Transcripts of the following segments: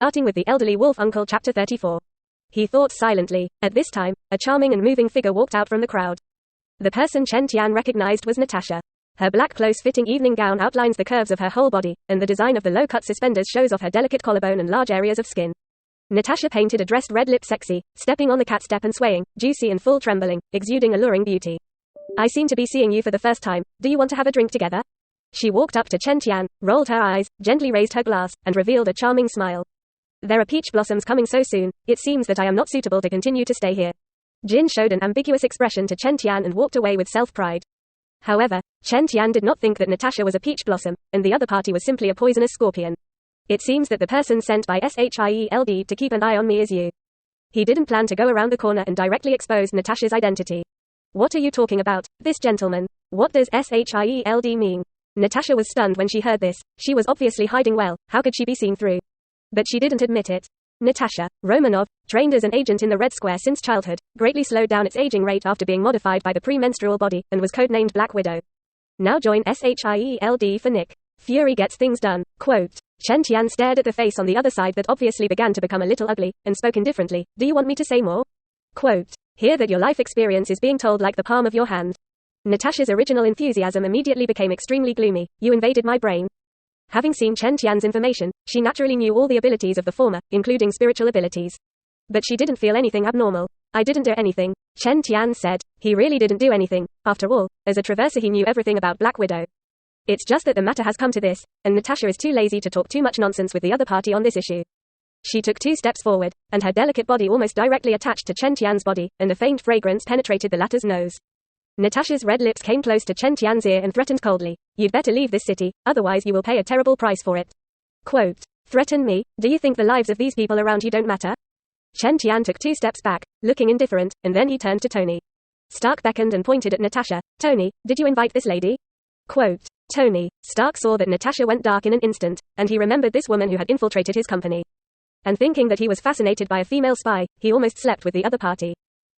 Starting with the elderly wolf uncle. Chapter 34. He thought silently. At this time, a charming and moving figure walked out from the crowd. The person Chen Tian recognized was Natasha. Her black close-fitting evening gown outlines the curves of her whole body, and the design of the low-cut suspenders shows off her delicate collarbone and large areas of skin. Natasha painted a dressed red lip sexy, stepping on the cat step and swaying, juicy and full trembling, exuding alluring beauty. I seem to be seeing you for the first time. Do you want to have a drink together? She walked up to Chen Tian, rolled her eyes, gently raised her glass, and revealed a charming smile. There are peach blossoms coming so soon, it seems that I am not suitable to continue to stay here. Jin showed an ambiguous expression to Chen Tian and walked away with self-pride. However, Chen Tian did not think that Natasha was a peach blossom, and the other party was simply a poisonous scorpion. It seems that the person sent by Xield to keep an eye on me is you. He didn't plan to go around the corner and directly expose Natasha's identity. What are you talking about, this gentleman? What does Xield mean? Natasha was stunned when she heard this. She was obviously hiding well. How could she be seen through? But she didn't admit it. Natasha Romanov, trained as an agent in the Red Square since childhood, greatly slowed down its aging rate after being modified by the premenstrual body, and was codenamed Black Widow. Now join Xield for Nick. Fury gets things done. Quote. Chen Tian stared at the face on the other side that obviously began to become a little ugly, and spoke indifferently. Do you want me to say more? Quote. Hear that your life experience is being told like the palm of your hand. Natasha's original enthusiasm immediately became extremely gloomy. You invaded my brain. Having seen Chen Tian's information, she naturally knew all the abilities of the former, including spiritual abilities. But she didn't feel anything abnormal. I didn't do anything, Chen Tian said. He really didn't do anything. After all, as a traverser he knew everything about Black Widow. It's just that the matter has come to this, and Natasha is too lazy to talk too much nonsense with the other party on this issue. She took 2 steps forward, and her delicate body almost directly attached to Chen Tian's body, and a faint fragrance penetrated the latter's nose. Natasha's red lips came close to Chen Tian's ear and threatened coldly. You'd better leave this city, otherwise you will pay a terrible price for it. Quote. Threaten me? Do you think the lives of these people around you don't matter? Chen Tian took 2 steps back, looking indifferent, and then he turned to Tony. Stark beckoned and pointed at Natasha. Tony, did you invite this lady? Quote. Tony. Stark saw that Natasha went dark in an instant, and he remembered this woman who had infiltrated his company. And thinking that he was fascinated by a female spy, he almost slept with the other party.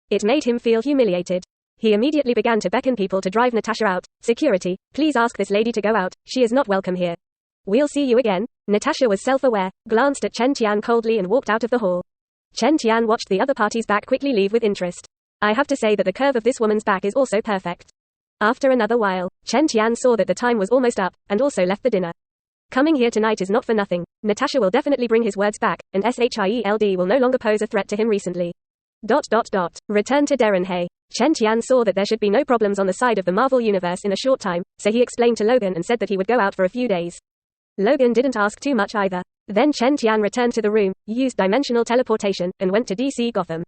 It made him feel humiliated. He immediately began to beckon people to drive Natasha out. Security, please ask this lady to go out, she is not welcome here. We'll see you again. Natasha was self-aware, glanced at Chen Tian coldly and walked out of the hall. Chen Tian watched the other party's back quickly leave with interest. I have to say that the curve of this woman's back is also perfect. After another while, Chen Tian saw that the time was almost up, and also left the dinner. Coming here tonight is not for nothing. Natasha will definitely bring his words back, and Xield will no longer pose a threat to him recently. Return to Derenhay. Chen Tian saw that there should be no problems on the side of the Marvel Universe in a short time, so he explained to Logan and said that he would go out for a few days. Logan didn't ask too much either. Then Chen Tian returned to the room, used dimensional teleportation, and went to DC Gotham.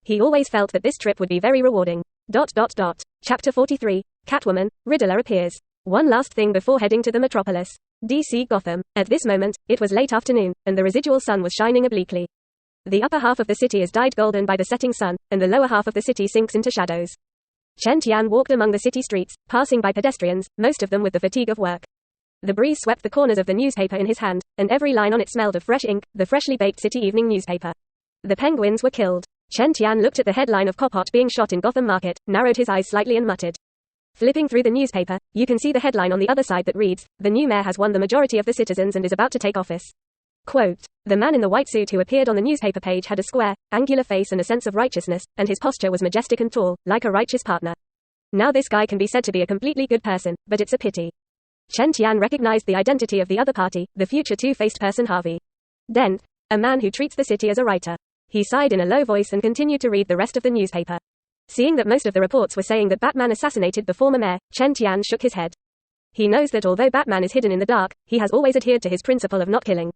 He always felt that this trip would be very rewarding. Chapter 43, Catwoman, Riddler appears. One last thing before heading to the metropolis. DC Gotham. At this moment, it was late afternoon, and the residual sun was shining obliquely. The upper half of the city is dyed golden by the setting sun, and the lower half of the city sinks into shadows. Chen Tian walked among the city streets, passing by pedestrians, most of them with the fatigue of work. The breeze swept the corners of the newspaper in his hand, and every line on it smelled of fresh ink, the freshly baked city evening newspaper. The penguins were killed. Chen Tian looked at the headline of Copot being shot in Gotham Market, narrowed his eyes slightly and muttered. Flipping through the newspaper, you can see the headline on the other side that reads, the new mayor has won the majority of the citizens and is about to take office. Quote. The man in the white suit who appeared on the newspaper page had a square, angular face and a sense of righteousness, and his posture was majestic and tall, like a righteous partner. Now this guy can be said to be a completely good person, but it's a pity. Chen Tian recognized the identity of the other party, the future two-faced person Harvey Dent, a man who treats the city as a writer. He sighed in a low voice and continued to read the rest of the newspaper. Seeing that most of the reports were saying that Batman assassinated the former mayor, Chen Tian shook his head. He knows that although Batman is hidden in the dark, he has always adhered to his principle of not killing.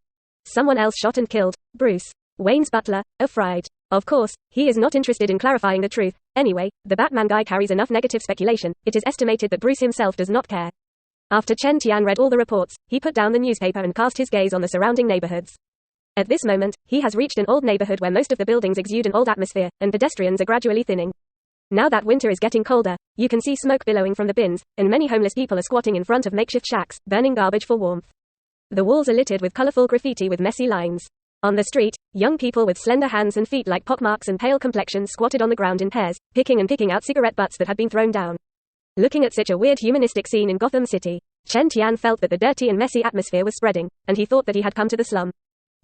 Someone else shot and killed Bruce Wayne's butler, a Fried. Of course, he is not interested in clarifying the truth. Anyway, the Batman guy carries enough negative speculation. It is estimated that Bruce himself does not care. After Chen Tian read all the reports, he put down the newspaper and cast his gaze on the surrounding neighborhoods. At this moment, he has reached an old neighborhood where most of the buildings exude an old atmosphere, and pedestrians are gradually thinning. Now that winter is getting colder, you can see smoke billowing from the bins, and many homeless people are squatting in front of makeshift shacks, burning garbage for warmth. The walls are littered with colorful graffiti with messy lines. On the street, young people with slender hands and feet like pockmarks and pale complexions squatted on the ground in pairs, picking out cigarette butts that had been thrown down. Looking at such a weird humanistic scene in Gotham City, Chen Tian felt that the dirty and messy atmosphere was spreading, and he thought that he had come to the slum.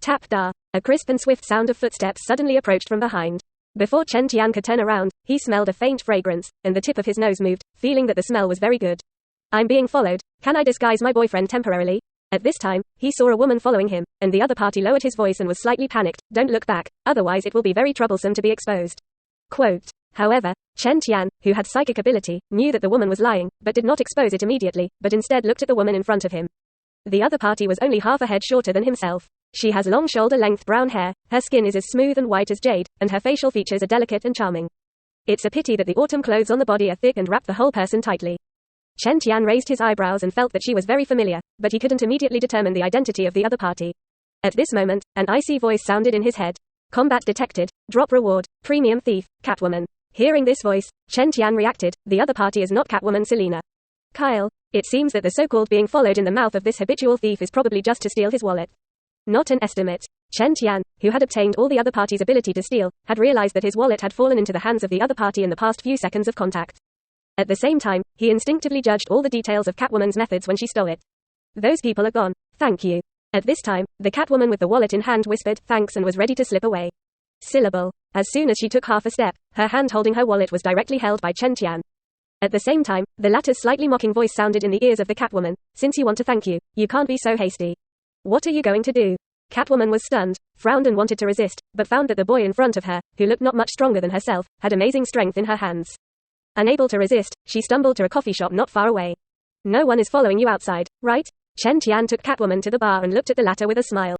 Tap da. A crisp and swift sound of footsteps suddenly approached from behind. Before Chen Tian could turn around, he smelled a faint fragrance, and the tip of his nose moved, feeling that the smell was very good. I'm being followed. Can I disguise my boyfriend temporarily? At this time, he saw a woman following him, and the other party lowered his voice and was slightly panicked. Don't look back, otherwise it will be very troublesome to be exposed. Quote. However, Chen Tian, who had psychic ability, knew that the woman was lying, but did not expose it immediately, but instead looked at the woman in front of him. The other party was only half a head shorter than himself. She has long shoulder-length brown hair, her skin is as smooth and white as jade, and her facial features are delicate and charming. It's a pity that the autumn clothes on the body are thick and wrap the whole person tightly. Chen Tian raised his eyebrows and felt that she was very familiar, but he couldn't immediately determine the identity of the other party. At this moment, an icy voice sounded in his head. Combat detected. Drop reward. Premium thief. Catwoman. Hearing this voice, Chen Tian reacted. The other party is not Catwoman Selena. Kyle. It seems that the so-called being followed in the mouth of this habitual thief is probably just to steal his wallet. Not an estimate. Chen Tian, who had obtained all the other party's ability to steal, had realized that his wallet had fallen into the hands of the other party in the past few seconds of contact. At the same time, he instinctively judged all the details of Catwoman's methods when she stole it. Those people are gone. Thank you. At this time, the Catwoman with the wallet in hand whispered thanks and was ready to slip away. Syllable. As soon as she took half a step, her hand holding her wallet was directly held by Chen Tian. At the same time, the latter's slightly mocking voice sounded in the ears of the Catwoman. Since you want to thank you can't be so hasty. What are you going to do? Catwoman was stunned, frowned and wanted to resist, but found that the boy in front of her, who looked not much stronger than herself, had amazing strength in her hands. Unable to resist, she stumbled to a coffee shop not far away. No one is following you outside, right? Chen Tian took Catwoman to the bar and looked at the latter with a smile.